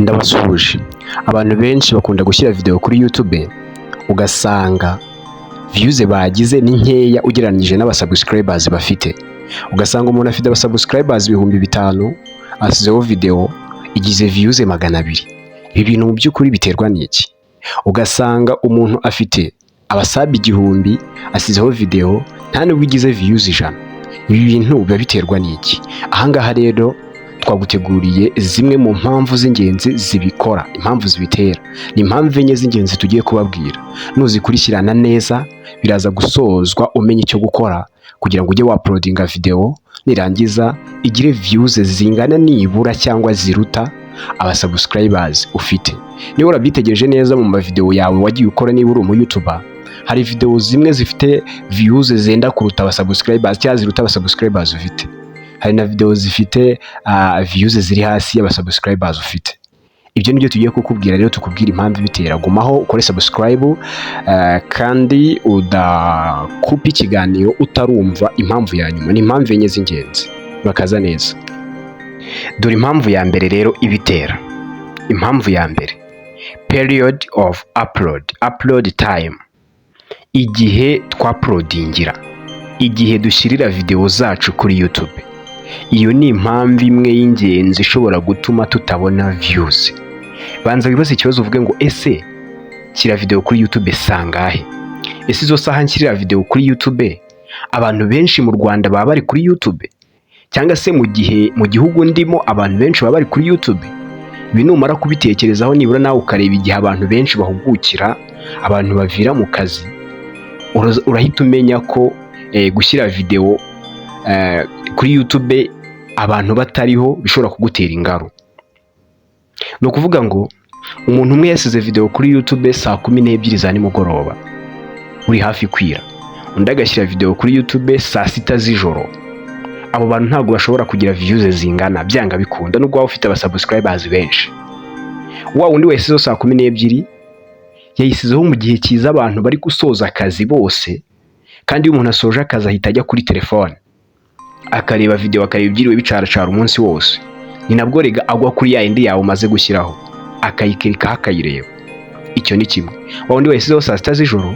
Ndabasuhuje. Abantu benshi bakunda gushyira video kuri YouTube ugasanga views bagize ni nkeya ugereranyije n'abasubscribers bafite. Ugasanga umuntu afite abasubscribers 5,000 asizeho video igize views 200. Ibi bintu mu by'ukuri biterwa n'iki? Ugasanga umuntu afite abasaba 1,000 asizeho video nta nubwo igize views 100. Ibi bintu biba biterwa n'iki? Ahangaha rero twaguteguriye zimwe mu mpamvu z'ingenzi zibikora, impamvu zibitera. Ni impamvu enye z'ingenzi tugiye kubabwira. Nuzikurikirana neza biraza gusozwa umenye icyo gukora kugira ngo ujye uploadinga video nirangiza igire views zingana nibura cyangwa ziruta abasubscribers ufite. Niba urabyitegereje neza mu video yawe wagiye ukora, niba uri umu YouTuber, hari video zimwe zifite views zenda kuruta abasubscribers cyangwa ziruta abasubscribers ufite. Hari na video zifite views ziri hasi y'abasubscribers ufite. Ibyo nibyo tugiye kukubwira rero, tukubwira impamvu bitera. Gumaho ukore subscribe kandi udakupa ikiganiro utarumva impamvu ya nyuma. Ni impamvu enye z'ingenzi. Bakaza neza. Dore impamvu ya mbere rero ibitera. Impamvu ya mbere, period of upload time. Igihe twaploadingira, igihe dushyirira video zacu kuri YouTube. Iyo ni impamvu imwe y'ingenzi ishobora gutuma tutabona views. Banza wibaze ikibazo uvuge ngo ese nshyira video kuri YouTube sangahe? Ese izo saha nshyirira video kuri YouTube abantu benshi mu Rwanda baba bari kuri YouTube? Cyangwa se mu gihugu ndimo abantu benshi baba bari kuri YouTube? Ibi numara kubitekerezaho nibura nawe ukareba igihe abantu benshi bahugukira, abantu bavira mu kazi, urahita umenya ko gushyira video kuri YouTube abantu batariho bishobora kugutera ingaro. No kuvuga ngo umuntu umwe yasize video kuri YouTube saa 12 za nimugoroba uri hafi kwira, undi agashyira video kuri YouTube saa 6 z'ijoro. Abo bantu ntabwo bashobora kugira views zingana byanga bikunda nubwo waba ufite abasubscribers benshi. Wa undi wese saa 12 yayisizeho mu gihe cyiza abantu bari gusoza akazi bose, kandi iyo umuntu asoje akazi ahita ajya kuri telefone akareba video, akareba ibyiriwe bicaracara umunsi wose. Ni nabwo rega agwa kuri ya indi yawe umaze gushyiraho akayikirika akayireba. Icyo ni kimwe. Wa undi wese saa 6 z'ijoro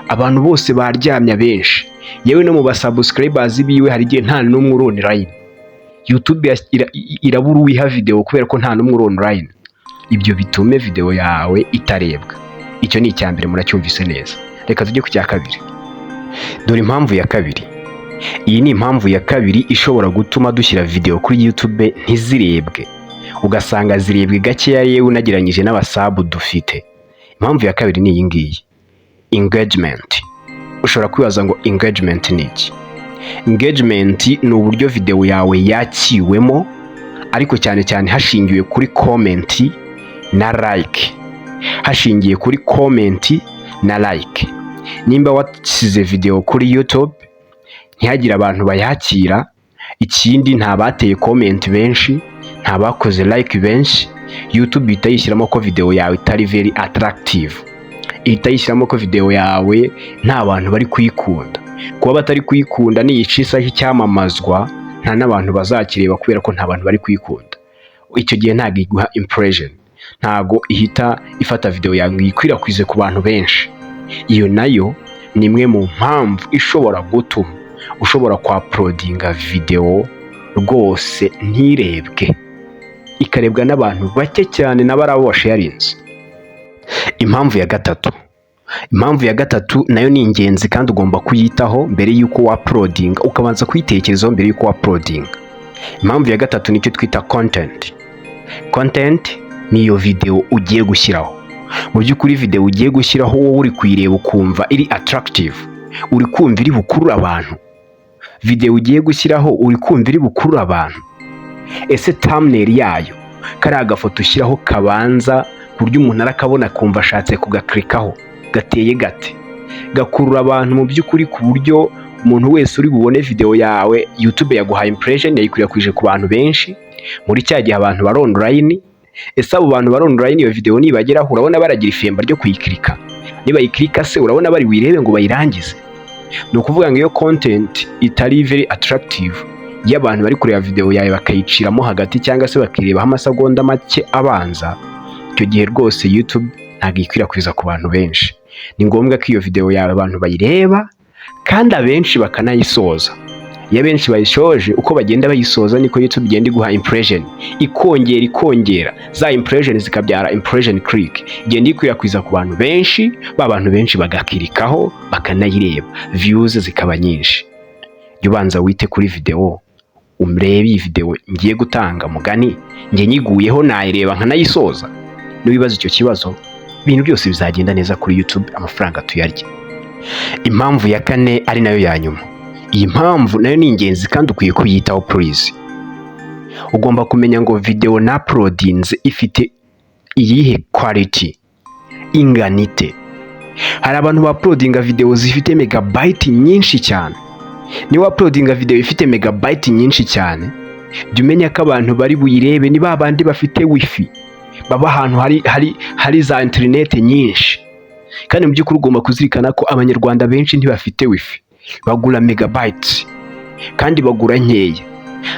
abantu bose baryamya benshi, yewe no mu basubscribers biwe hari igihe nta n'umwe uri online. YouTube irabura uwiha video kubera ko nta n'umwe uri online. Ibyo bitume video yawe itarebwa. Icyo ni icya mbere, muracyumvise neza. Reka tujye ku cya kabiri. Dore impamvu ya kabiri. Iyi ni impamvu ya kabiri ishobora gutuma dushyira video kuri YouTube ntizirebwe, ugasanga zirebwe gakeya yewe unageranyije n'abasabu dufite. Impamvu ya kabiri ni iyi ngiyi, engagement. Ushobora kwibaza ngo engagement ni iki? Engagement ni uburyo video yawe yakiwemo, ariko cyane cyane hashingiwe kuri comment na like. Hashingiye kuri comment na like. Nimba wasize video kuri YouTube ntihagire abantu bayakira, ikindi nta bateye comment benshi, nta bakoze like benshi, YouTube itayishyiramo ko video yawe itari very attractive. Itayishyiramo ko video yawe nta bantu bari kuyikunda. Kuba batari kuyikunda ni icisa cy'icyamamazwa, nta n'abantu bazakireba kubera ko nta bantu bari kuyikunda. Icyo gihe ntago iguha impression, ntago ihita ifata video yawe ikwirakwize ku bantu benshi. Iyo nayo ni imwe mu mpamvu ishobora gutuma ushobora uploadinga video rwose ntirebwe, ikarebwa n'abantu bake cyane n'abarabo washarinze. Impamvu ya gatatu. Impamvu ya gatatu nayo ni ingenzi kandi ugomba kuyitaho mbere yuko uploadinga, ukabanza kwitekerezaho mbere yuko uploadinga. Impamvu ya gatatu nicyo twita content. Content ni iyo video ugiye gushyiraho. Mu by'ukuri video ugiye gushyiraho wowe uri kuyireba ukumva iri attractive, uri kumva iri bukurura abantu. Video ugiye gushyiraho uri kumva iri bukurura abantu. Ese thumbnail yayo, kari agafoto ushyiraho kabanza ku buryo umuntu arakabona kumva ashatse kugaklikaho, gateye gate, gakurura abantu mu by'ukuri ku buryo umuntu wese uri bubone video yawe YouTube yaguhaye impression, yayikwirakwije ku bantu benshi muri cya gihe abantu bari online. Ese abo bantu bari online iyo video nibageraho urabona baragira ifemba ryo kuyiklika? Niba yiklika se urabona bari wirebe ngo bayirangize? No kuvuga ngo iyo content itari very attractive iyo abantu bari kureba video yawe bakayiciramo hagati cyangwa se bakirebaho amasegonda make abanza, icyo gihe rwose YouTube ntabwo ikwirakwiza ku bantu benshi. Ni ngombwa ko iyo video yawe abantu bayireba kandi abenshi bakanayisoza. Iyo abenshi bayishoje, uko bagenda bayisoza niko YouTube igenda iguha impression, ikongera za impression zikabyara impression click, igenda ikwirakwiza ku bantu benshi, ba bantu benshi bagakirikaho bakanayireba, views zikaba nyinshi. Jya ubanza wite kuri video, umurebe iyi video ngiye gutanga mugani ngiye nyiguyeho nayireba nkanayisoza. Nibibaza icyo kibazo, ibintu byose bizagenda neza kuri YouTube, amafaranga tuyarye. Impamvu ya kane ari nayo ya nyuma, iyi mpamvu nayo ni ingenzi kandi ukwiye kuyitaho please. Ugomba kumenya ngo video na uploadinze ifite iyihe quality, inganite. Hari abantu ba uploadinga video zifite megabyte nyinshi cyane. Niba uploadinga video ifite megabyte nyinshi cyane, jya umenya ko abantu bari buyirebe ni babandi bafite wifi, baba ahantu hari za internet nyinshi. Kandi mu by'ukuri ugomba kuzirikana ko abanyarwanda benshi ntibafite wifi, bagura megabytes kandi bagura nkeya.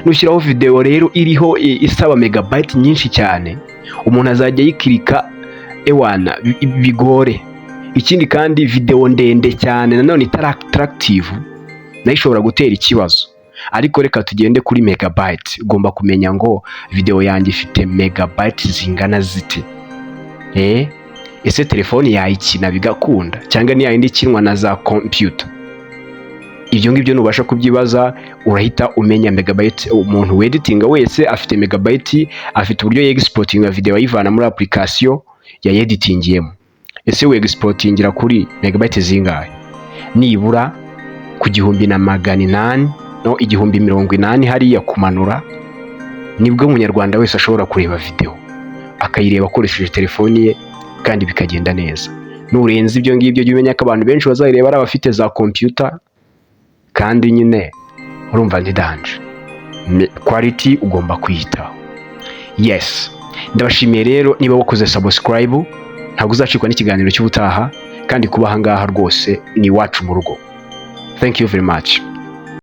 Nushyiraho video rero iriho isaba megabyte nyinshi cyane, umuntu azajya yikirika ewana bigore. Ikindi kandi video ndende cyane nanone itari attractive nayo ishobora gutera ikibazo. Ariko reka tugende kuri megabyte. Ugomba kumenya ngo video yanjye ifite megabyte zingana zite. Ese telefoni yayikina bigakunda cyangwa ni yayindi ikinwa na za computer? Ibyo ngibyo nubasha kubyibaza, urahita umenya megabyte. Umuntu editinga wese afite megabyte, afite uburyo exportinga video ayivana muri application ya editingiyemo. Ese we exportingira kuri megabyte zingahe? Nibura ku 1800 no 1080 hariya kumanura, nibwo umunyarwanda wese ashobora kureba video akayireba akoresheje telefoni ye kandi bikagenda neza. Nurenze ibyo ngibyo jya umenya ko abantu benshi bazayireba ari abafite za computer, kandi nyine urumva ndi danje. Quality ugomba kuyitaho. Yes, ndabashimiye rero niba wakoze subscribe, ntabwo uzacikwa n'ikiganiro cy'ubutaha, kandi kuba aha ngaha rwose ni iwacu mu rugo. Thank you very much.